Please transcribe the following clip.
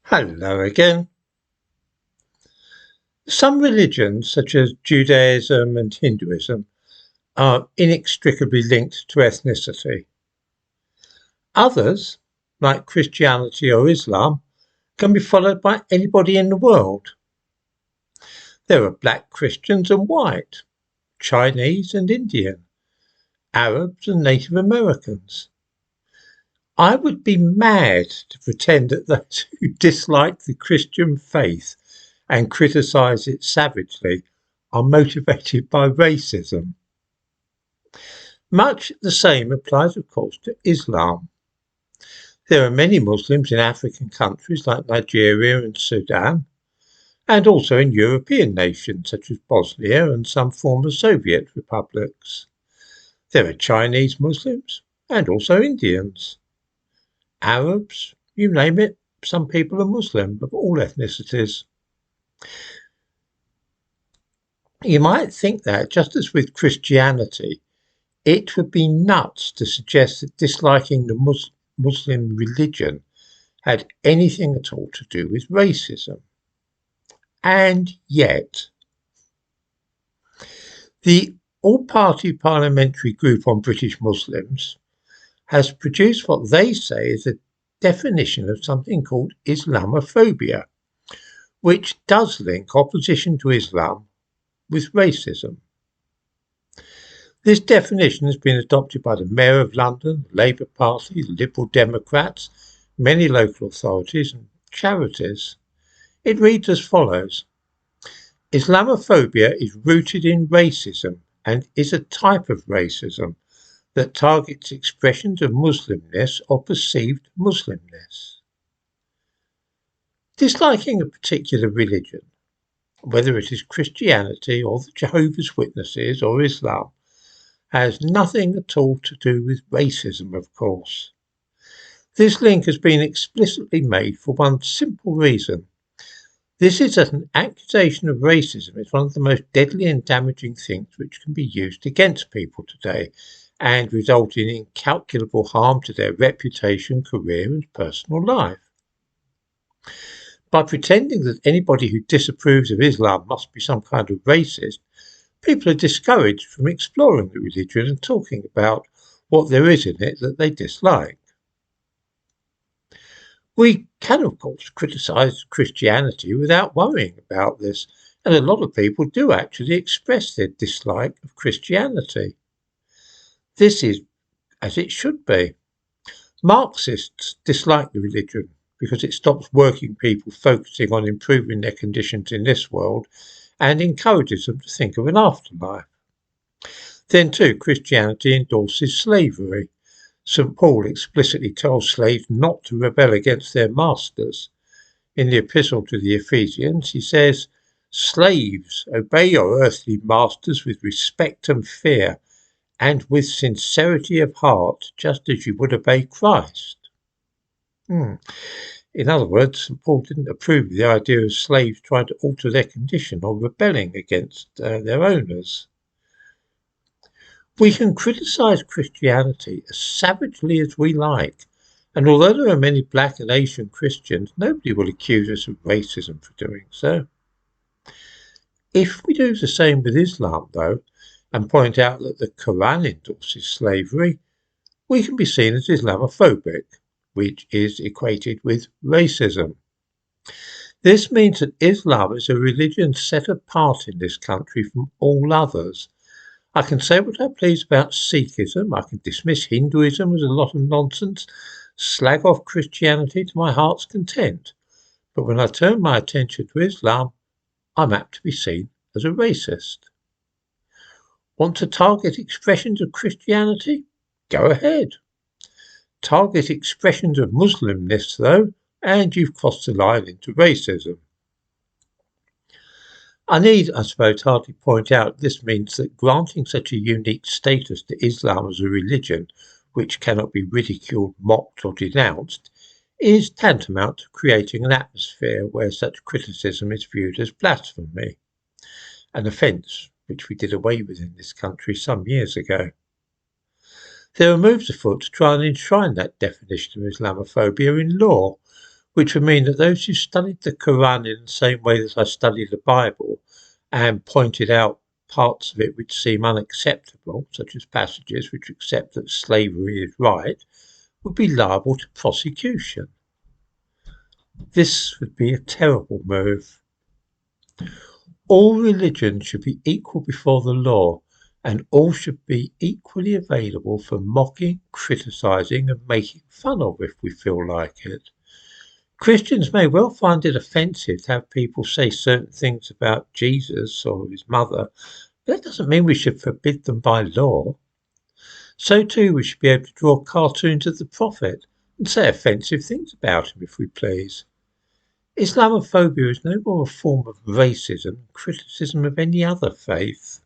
Hello again. Some religions, such as Judaism and Hinduism, are inextricably linked to ethnicity. Others, like Christianity or Islam, can be followed by anybody in the world. There are black Christians and white, Chinese and Indian, Arabs and Native Americans. I would be mad to pretend that those who dislike the Christian faith and criticise it savagely are motivated by racism. Much the same applies, of course, to Islam. There are many Muslims in African countries like Nigeria and Sudan, and also in European nations such as Bosnia and some former Soviet republics. There are Chinese Muslims and also Indians. Arabs, you name it, some people are Muslim of all ethnicities. You might think that, just as with Christianity, it would be nuts to suggest that disliking the Muslim religion had anything at all to do with racism. And yet, the all-party parliamentary group on British Muslims has produced what they say is a definition of something called Islamophobia, which does link opposition to Islam with racism. This definition has been adopted by the Mayor of London, the Labour Party, the Liberal Democrats, many local authorities and charities. It reads as follows: Islamophobia is rooted in racism and is a type of racism that targets expressions of Muslimness or perceived Muslimness. Disliking a particular religion, whether it is Christianity or the Jehovah's Witnesses or Islam, has nothing at all to do with racism, of course. This link has been explicitly made for one simple reason. This is that an accusation of racism is one of the most deadly and damaging things which can be used against people today and result in incalculable harm to their reputation, career and personal life. By pretending that anybody who disapproves of Islam must be some kind of racist, people are discouraged from exploring the religion and talking about what there is in it that they dislike. We can, of course, criticise Christianity without worrying about this, and a lot of people do actually express their dislike of Christianity. This is as it should be. Marxists dislike the religion because it stops working people focusing on improving their conditions in this world and encourages them to think of an afterlife. Then too, Christianity endorses slavery. St. Paul explicitly tells slaves not to rebel against their masters. In the epistle to the Ephesians, he says, "Slaves, obey your earthly masters with respect and fear, and with sincerity of heart, just as you would obey Christ." In other words, St. Paul didn't approve of the idea of slaves trying to alter their condition or rebelling against their owners. We can criticise Christianity as savagely as we like, and although there are many black and Asian Christians, nobody will accuse us of racism for doing so. If we do the same with Islam, though, and point out that the Quran endorses slavery, we can be seen as Islamophobic, which is equated with racism. This means that Islam is a religion set apart in this country from all others. I can say what I please about Sikhism, I can dismiss Hinduism as a lot of nonsense, slag off Christianity to my heart's content, but when I turn my attention to Islam, I'm apt to be seen as a racist. Want to target expressions of Christianity? Go ahead. Target expressions of Muslimness, though, and you've crossed the line into racism. I need, I suppose, hardly point out this means that granting such a unique status to Islam as a religion, which cannot be ridiculed, mocked or denounced, is tantamount to creating an atmosphere where such criticism is viewed as blasphemy, an offence which we did away with in this country some years ago. There are moves afoot to try and enshrine that definition of Islamophobia in law, which would mean that those who studied the Quran in the same way that I study the Bible and pointed out parts of it which seem unacceptable, such as passages which accept that slavery is right, would be liable to prosecution. This would be a terrible move. All religions should be equal before the law, and all should be equally available for mocking, criticising and making fun of if we feel like it. Christians may well find it offensive to have people say certain things about Jesus or his mother, but that doesn't mean we should forbid them by law. So too we should be able to draw cartoons of the Prophet and say offensive things about him if we please. Islamophobia is no more a form of racism than criticism of any other faith.